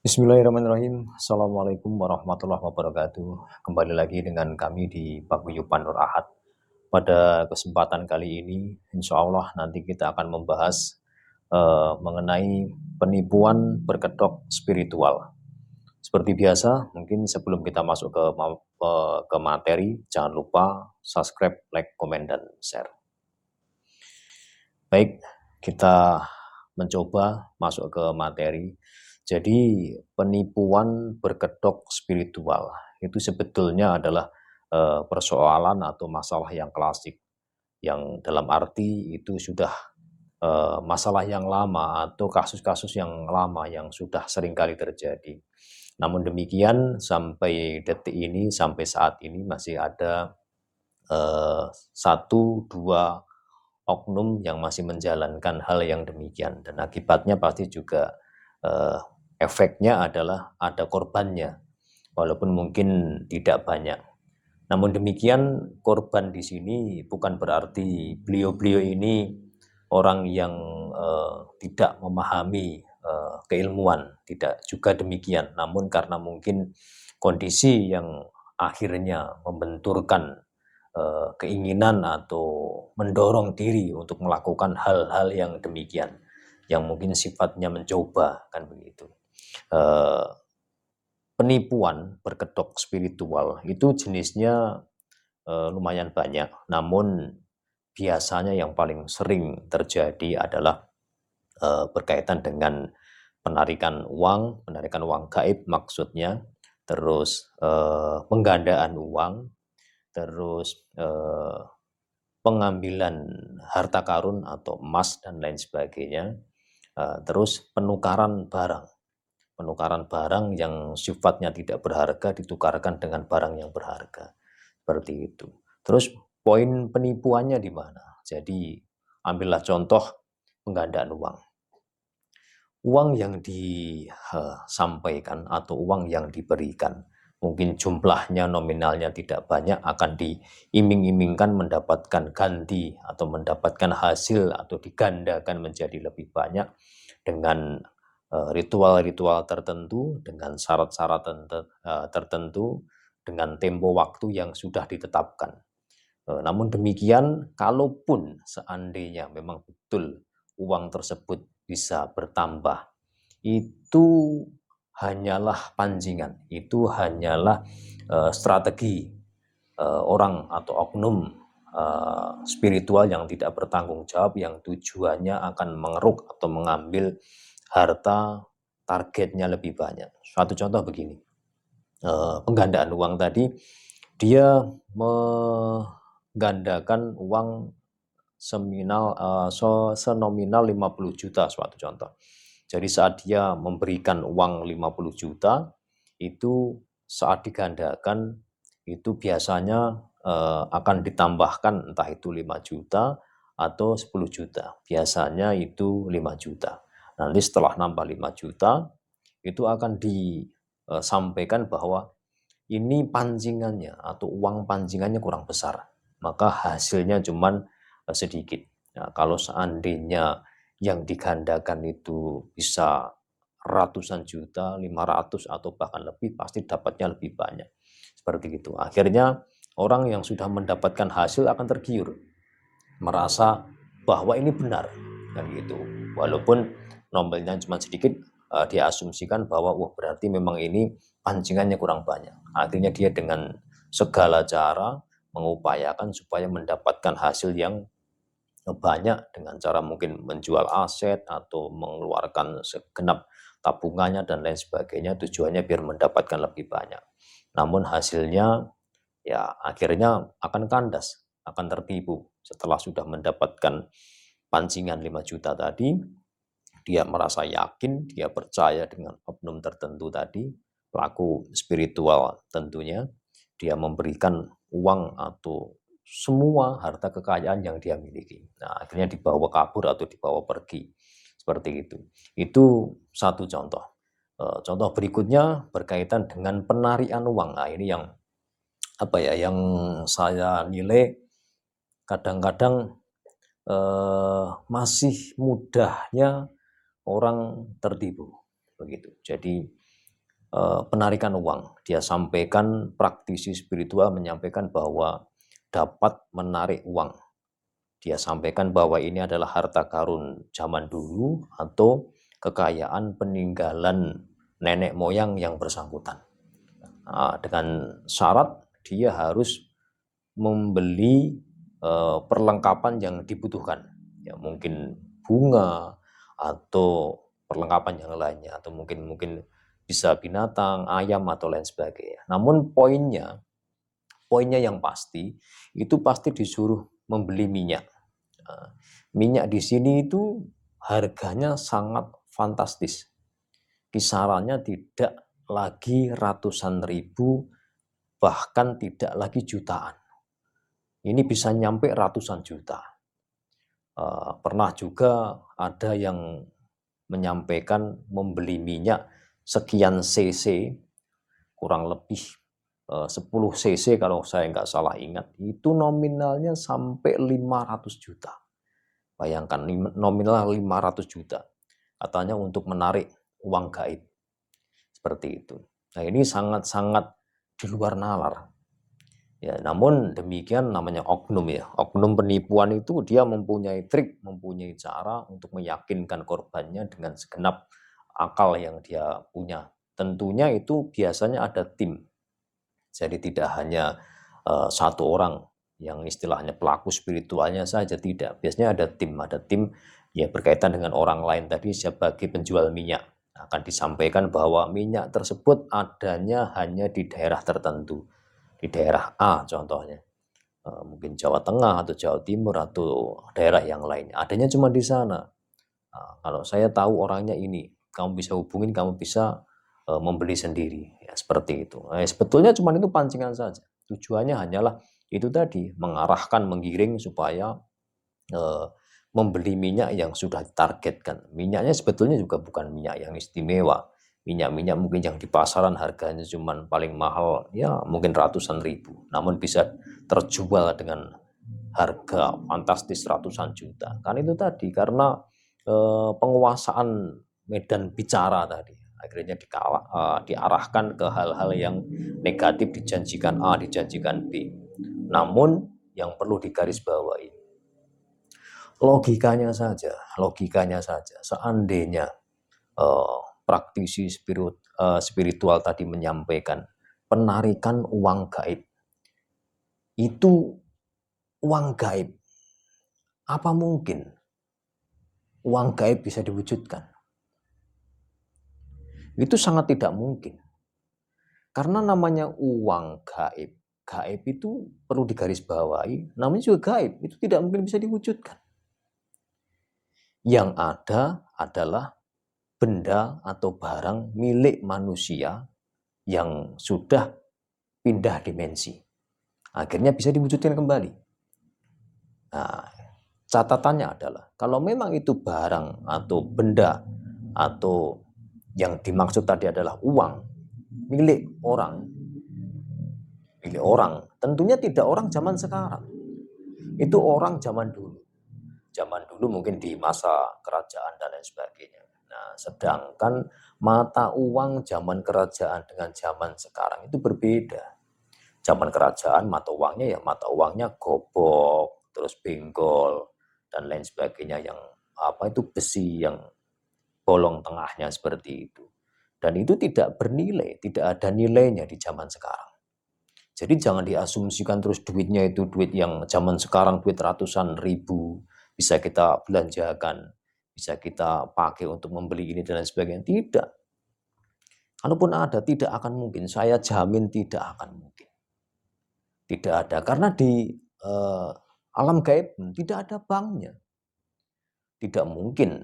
Bismillahirrahmanirrahim. Assalamualaikum warahmatullahi wabarakatuh. Kembali lagi dengan kami di Paguyuban Nur Ahad. Pada kesempatan kali ini, insya Allah nanti kita akan membahas mengenai penipuan berkedok spiritual. Seperti biasa, mungkin sebelum kita masuk ke materi, jangan lupa subscribe, like, komen, dan share. Baik, kita mencoba masuk ke materi. Jadi penipuan berkedok spiritual itu sebetulnya adalah persoalan atau masalah yang klasik, yang dalam arti itu sudah masalah yang lama atau kasus-kasus yang lama yang sudah seringkali terjadi. Namun demikian sampai detik ini, sampai saat ini masih ada satu dua oknum yang masih menjalankan hal yang demikian, dan akibatnya pasti juga efeknya adalah ada korbannya, walaupun mungkin tidak banyak. Namun demikian, korban di sini bukan berarti beliau-beliau ini orang yang tidak memahami keilmuan, tidak juga demikian. Namun karena mungkin kondisi yang akhirnya membenturkan keinginan atau mendorong diri untuk melakukan hal-hal yang demikian, yang mungkin sifatnya mencoba, kan begitu. Penipuan berkedok spiritual itu jenisnya lumayan banyak, namun biasanya yang paling sering terjadi adalah berkaitan dengan penarikan uang gaib maksudnya, terus penggandaan uang, terus pengambilan harta karun atau emas dan lain sebagainya, terus penukaran barang yang sifatnya tidak berharga ditukarkan dengan barang yang berharga, seperti itu. Terus poin penipuannya di mana? Jadi ambillah contoh penggandaan uang. Uang yang disampaikan atau uang yang diberikan, mungkin jumlahnya nominalnya tidak banyak, akan diiming-imingkan mendapatkan ganti atau mendapatkan hasil atau digandakan menjadi lebih banyak dengan ritual-ritual tertentu, dengan syarat-syarat tertentu, dengan tempo waktu yang sudah ditetapkan. Namun demikian, kalaupun seandainya memang betul uang tersebut bisa bertambah, itu hanyalah pancingan, itu hanyalah strategi orang atau oknum spiritual yang tidak bertanggung jawab, yang tujuannya akan mengeruk atau mengambil harta targetnya lebih banyak. Suatu contoh begini, penggandaan uang tadi, dia menggandakan uang senominal 50 juta, suatu contoh. Jadi saat dia memberikan uang 50 juta, itu saat digandakan itu biasanya akan ditambahkan entah itu 5 juta atau 10 juta. Biasanya itu 5 juta. Nanti setelah nambah 5 juta, itu akan disampaikan bahwa ini pancingannya atau uang pancingannya kurang besar, maka hasilnya cuman sedikit. Nah, kalau seandainya yang digandakan itu bisa ratusan juta, 500 atau bahkan lebih, pasti dapatnya lebih banyak. Seperti itu. Akhirnya orang yang sudah mendapatkan hasil akan tergiur, merasa bahwa ini benar, kan gitu. Walaupun nominalnya cuma sedikit, dia asumsikan bahwa wah berarti memang ini pancingannya kurang banyak. Akhirnya dia dengan segala cara mengupayakan supaya mendapatkan hasil yang banyak dengan cara mungkin menjual aset atau mengeluarkan segenap tabungannya dan lain sebagainya, tujuannya biar mendapatkan lebih banyak. Namun hasilnya ya akhirnya akan kandas, akan tertipu. Setelah sudah mendapatkan pancingan 5 juta tadi, dia merasa yakin, dia percaya dengan oknum tertentu tadi, pelaku spiritual tentunya, dia memberikan uang atau semua harta kekayaan yang dia miliki. Nah, akhirnya dibawa kabur atau dibawa pergi. Seperti itu. Itu satu contoh. Contoh berikutnya berkaitan dengan penarikan uang. Nah, ini yang yang saya nilai kadang-kadang masih mudahnya orang tertipu, begitu. Jadi penarikan uang. Dia sampaikan, praktisi spiritual menyampaikan bahwa dapat menarik uang. Dia sampaikan bahwa ini adalah harta karun zaman dulu atau kekayaan peninggalan nenek moyang yang bersangkutan. Dengan syarat dia harus membeli perlengkapan yang dibutuhkan, ya mungkin bunga atau perlengkapan yang lainnya, atau mungkin bisa binatang, ayam atau lain sebagainya. Namun poinnya yang pasti itu pasti disuruh membeli minyak. Minyak di sini itu harganya sangat fantastis. Kisarannya tidak lagi ratusan ribu, bahkan tidak lagi jutaan. Ini bisa nyampe ratusan juta. Pernah juga ada yang menyampaikan membeli minyak sekian cc, kurang lebih 10 cc kalau saya nggak salah ingat, itu nominalnya sampai 500 juta. Bayangkan nominal 500 juta. Katanya untuk menarik uang gaib. Seperti itu. Nah, ini sangat-sangat di luar nalar. Ya, namun demikian namanya oknum ya. Oknum penipuan itu dia mempunyai trik, mempunyai cara untuk meyakinkan korbannya dengan segenap akal yang dia punya. Tentunya itu biasanya ada tim. Jadi tidak hanya satu orang yang istilahnya pelaku spiritualnya saja, tidak. Biasanya ada tim ya berkaitan dengan orang lain tadi sebagai penjual minyak. Akan disampaikan bahwa minyak tersebut adanya hanya di daerah tertentu. Di daerah A contohnya. Mungkin Jawa Tengah atau Jawa Timur atau daerah yang lainnya. Adanya cuma di sana. Kalau saya tahu orangnya ini, kamu bisa hubungin, kamu bisa membeli sendiri. Ya, seperti itu. Sebetulnya cuma itu pancingan saja. Tujuannya hanyalah itu tadi, mengarahkan, menggiring supaya membeli minyak yang sudah ditargetkan. Minyaknya sebetulnya juga bukan minyak yang istimewa. Minyak-minyak mungkin yang di pasaran harganya cuma paling mahal ya mungkin ratusan ribu. Namun bisa terjual dengan harga fantastis ratusan juta. Kan itu tadi karena penguasaan medan bicara tadi. Akhirnya diarahkan ke hal-hal yang negatif, dijanjikan A, dijanjikan B. Namun yang perlu digarisbawahi, logikanya saja, seandainya praktisi spiritual tadi menyampaikan penarikan uang gaib, itu uang gaib, apa mungkin uang gaib bisa diwujudkan? Itu sangat tidak mungkin. Karena namanya uang gaib, gaib itu perlu digarisbawahi, namanya juga gaib, itu tidak mungkin bisa diwujudkan. Yang ada adalah benda atau barang milik manusia yang sudah pindah dimensi. Akhirnya bisa diwujudkan kembali. Nah, catatannya adalah kalau memang itu barang atau benda atau yang dimaksud tadi adalah uang milik orang, tentunya tidak orang zaman sekarang. Itu orang zaman dulu. Zaman dulu mungkin di masa kerajaan dan lain sebagainya. Nah, sedangkan mata uang zaman kerajaan dengan zaman sekarang itu berbeda. Zaman kerajaan mata uangnya gobok, terus benggol dan lain sebagainya yang itu besi yang bolong tengahnya seperti itu. Dan itu tidak bernilai, tidak ada nilainya di zaman sekarang. Jadi jangan diasumsikan terus duitnya itu duit yang zaman sekarang duit ratusan ribu, bisa kita belanjakan, bisa kita pakai untuk membeli ini dan lain sebagainya. Tidak. Kalaupun ada, tidak akan mungkin. Saya jamin tidak akan mungkin. Tidak ada. Karena di alam gaib tidak ada banknya. Tidak mungkin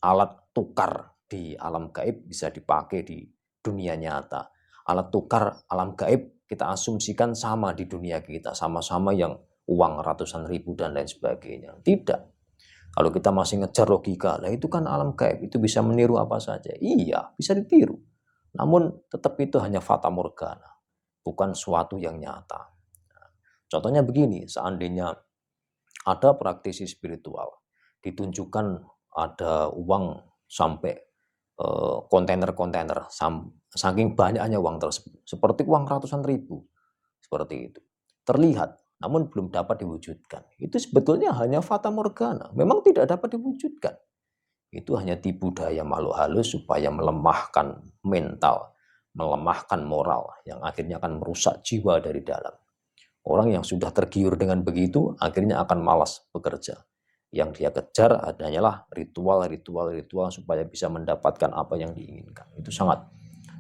alat tukar di alam gaib bisa dipakai di dunia nyata. Alat tukar alam gaib kita asumsikan sama di dunia kita, sama-sama yang uang ratusan ribu dan lain sebagainya. Tidak. Kalau kita masih ngejar logika, lah itu kan alam gaib, itu bisa meniru apa saja. Iya, bisa ditiru. Namun tetap itu hanya fata morgana, bukan suatu yang nyata. Contohnya begini, seandainya ada praktisi spiritual, ditunjukkan ada uang sampai kontainer-kontainer, saking banyaknya uang tersebut, seperti uang ratusan ribu, seperti itu. Terlihat, namun belum dapat diwujudkan. Itu sebetulnya hanya fata morgana, memang tidak dapat diwujudkan. Itu hanya tipu daya makhluk halus supaya melemahkan mental, melemahkan moral, yang akhirnya akan merusak jiwa dari dalam. Orang yang sudah tergiur dengan begitu, akhirnya akan malas bekerja. Yang dia kejar hanyalah ritual supaya bisa mendapatkan apa yang diinginkan. Itu sangat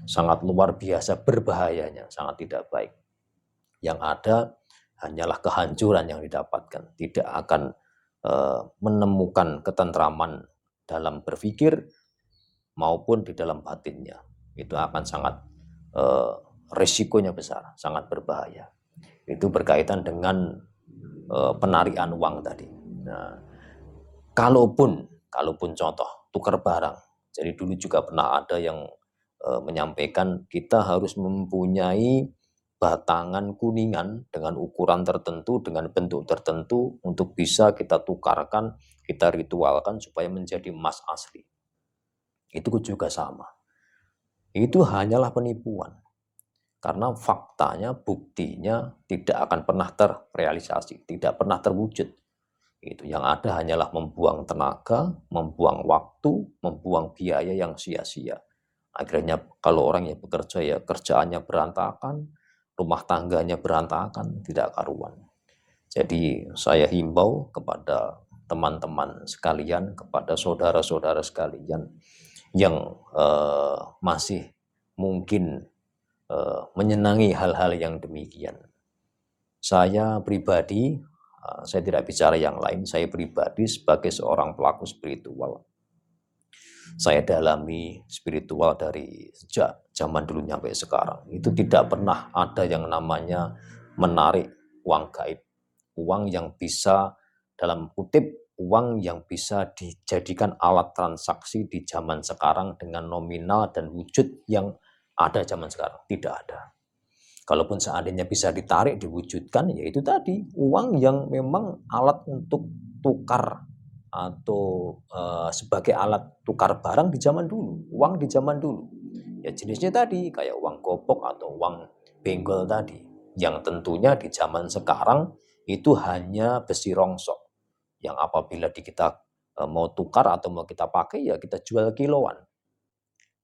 sangat luar biasa berbahayanya, sangat tidak baik. Yang ada hanyalah kehancuran yang didapatkan, tidak akan menemukan ketentraman dalam berpikir maupun di dalam batinnya. Itu akan sangat risikonya besar, sangat berbahaya. Itu berkaitan dengan penarikan uang tadi. Nah, kalaupun contoh tukar barang, jadi dulu juga pernah ada yang menyampaikan kita harus mempunyai batangan kuningan dengan ukuran tertentu, dengan bentuk tertentu untuk bisa kita tukarkan, kita ritualkan supaya menjadi emas asli. Itu juga sama. Itu hanyalah penipuan. Karena faktanya, buktinya tidak akan pernah terrealisasi, tidak pernah terwujud. Itu yang ada hanyalah membuang tenaga, membuang waktu, membuang biaya yang sia-sia. Akhirnya kalau orang yang bekerja ya kerjaannya berantakan, rumah tangganya berantakan, tidak karuan. Jadi saya himbau kepada teman-teman sekalian, kepada saudara-saudara sekalian yang masih mungkin menyenangi hal-hal yang demikian. Saya pribadi, saya tidak bicara yang lain, saya pribadi sebagai seorang pelaku spiritual, saya dalami spiritual dari sejak zaman dulu sampai sekarang. Itu tidak pernah ada yang namanya menarik uang gaib. Uang yang bisa, dalam kutip, uang yang bisa dijadikan alat transaksi di zaman sekarang dengan nominal dan wujud yang ada zaman sekarang. Tidak ada. Kalaupun seandainya bisa ditarik, diwujudkan, yaitu tadi, uang yang memang alat untuk tukar atau sebagai alat tukar barang di zaman dulu, uang di zaman dulu. Ya jenisnya tadi, kayak uang gopok atau uang benggol tadi, yang tentunya di zaman sekarang itu hanya besi rongsok, yang apabila kita mau tukar atau mau kita pakai, ya kita jual kiloan.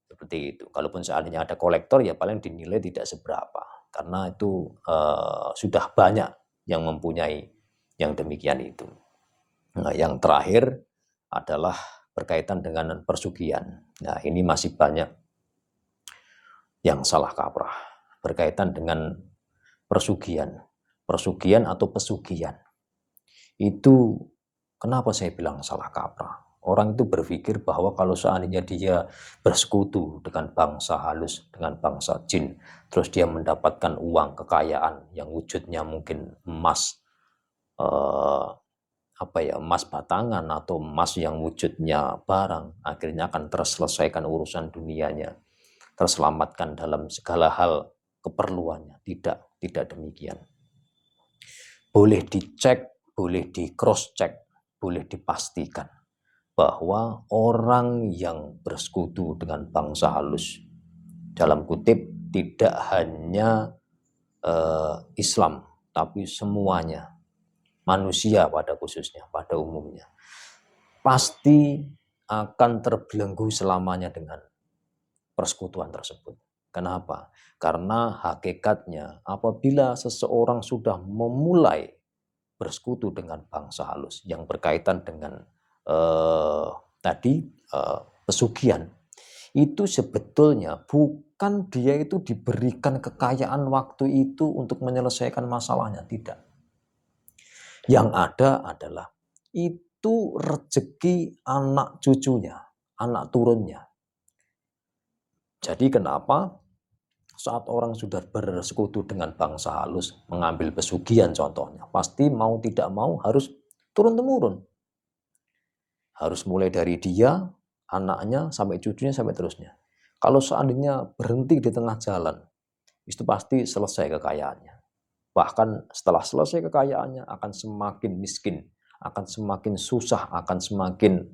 Seperti itu. Kalaupun seandainya ada kolektor, ya paling dinilai tidak seberapa. Karena itu sudah banyak yang mempunyai yang demikian itu. Nah, yang terakhir adalah berkaitan dengan persugihan. Nah, ini masih banyak yang salah kaprah berkaitan dengan persugihan. Persugihan atau pesugihan. Itu kenapa saya bilang salah kaprah? Orang itu berpikir bahwa kalau seandainya dia bersekutu dengan bangsa halus, dengan bangsa jin, terus dia mendapatkan uang, kekayaan yang wujudnya mungkin emas, emas batangan atau emas yang wujudnya barang, akhirnya akan terselesaikan urusan dunianya, terselamatkan dalam segala hal keperluannya. Tidak demikian. Boleh dicek, boleh di cross check, boleh dipastikan bahwa orang yang bersekutu dengan bangsa halus, dalam kutip, tidak hanya Islam, tapi semuanya, manusia pada khususnya, pada umumnya, pasti akan terbelenggu selamanya dengan persekutuan tersebut. Kenapa? Karena hakikatnya apabila seseorang sudah memulai bersekutu dengan bangsa halus yang berkaitan dengan pesugihan, itu sebetulnya bukan dia itu diberikan kekayaan waktu itu untuk menyelesaikan masalahnya, tidak. Yang ada adalah itu rezeki anak cucunya, anak turunnya. Jadi kenapa saat orang sudah bersekutu dengan bangsa halus, mengambil pesugihan contohnya, pasti mau tidak mau harus turun-temurun. Harus mulai dari dia, anaknya, sampai cucunya, sampai terusnya. Kalau seandainya berhenti di tengah jalan, itu pasti selesai kekayaannya. Bahkan setelah selesai kekayaannya akan semakin miskin, akan semakin susah, akan semakin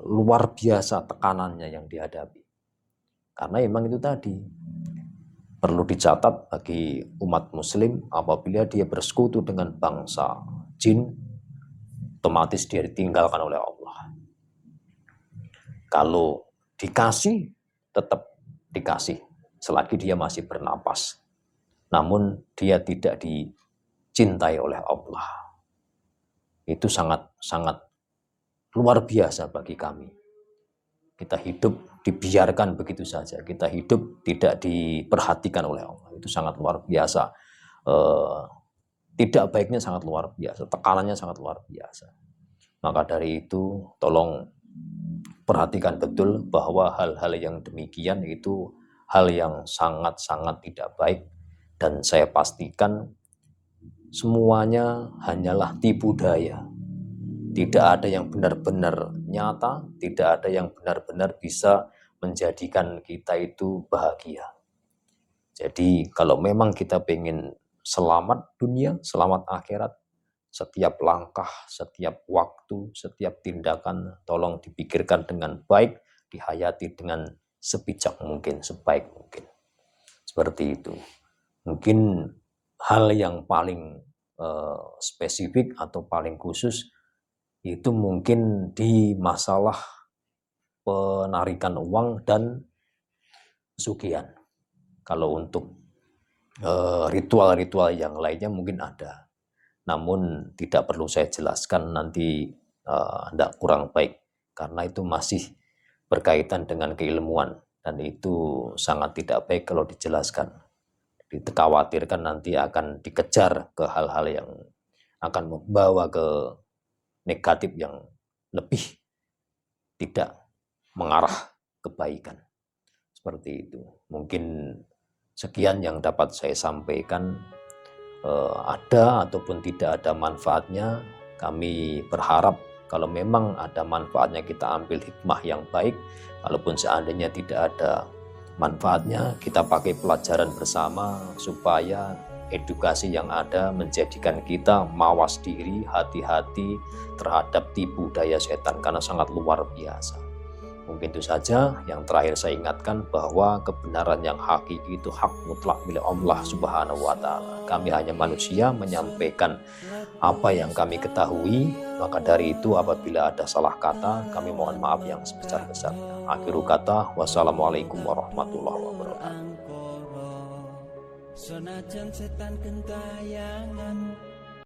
luar biasa tekanannya yang dihadapi. Karena memang itu tadi, perlu dicatat bagi umat muslim, apabila dia bersekutu dengan bangsa jin, otomatis dia ditinggalkan oleh Allah. Kalau dikasih, tetap dikasih selagi dia masih bernapas. Namun dia tidak dicintai oleh Allah. Itu sangat luar biasa bagi kami. Kita hidup dibiarkan begitu saja. Kita hidup tidak diperhatikan oleh Allah. Itu sangat luar biasa. Tidak baiknya sangat luar biasa. Tekanannya sangat luar biasa. Maka dari itu, tolong perhatikan betul bahwa hal-hal yang demikian itu hal yang sangat-sangat tidak baik. Dan saya pastikan semuanya hanyalah tipu daya. Tidak ada yang benar-benar nyata, tidak ada yang benar-benar bisa menjadikan kita itu bahagia. Jadi kalau memang kita ingin selamat dunia, selamat akhirat, setiap langkah, setiap waktu, setiap tindakan tolong dipikirkan dengan baik, dihayati dengan sebijak mungkin, sebaik mungkin. Seperti itu. Mungkin hal yang paling spesifik atau paling khusus itu mungkin di masalah penarikan uang dan pesugihan. Kalau untuk ritual-ritual yang lainnya mungkin ada, namun tidak perlu saya jelaskan, nanti tidak kurang baik, karena itu masih berkaitan dengan keilmuan dan itu sangat tidak baik kalau dijelaskan. Dikhawatirkan nanti akan dikejar ke hal-hal yang akan membawa ke negatif yang lebih tidak mengarah kebaikan. Seperti itu. Mungkin sekian yang dapat saya sampaikan. Ada ataupun tidak ada manfaatnya, kami berharap kalau memang ada manfaatnya kita ambil hikmah yang baik. Kalaupun seandainya tidak ada manfaatnya, kita pakai pelajaran bersama supaya edukasi yang ada menjadikan kita mawas diri, hati-hati terhadap tipu daya setan, karena sangat luar biasa. Mungkin itu saja. Yang terakhir saya ingatkan bahwa kebenaran yang hakiki itu hak mutlak milik Allah Subhanahu wa Ta'ala. Kami hanya manusia menyampaikan apa yang kami ketahui. Maka dari itu apabila ada salah kata, kami mohon maaf yang sebesar-besarnya. Akhiru kata, wassalamualaikum warahmatullahi wabarakatuh. Senajan setan gentayangan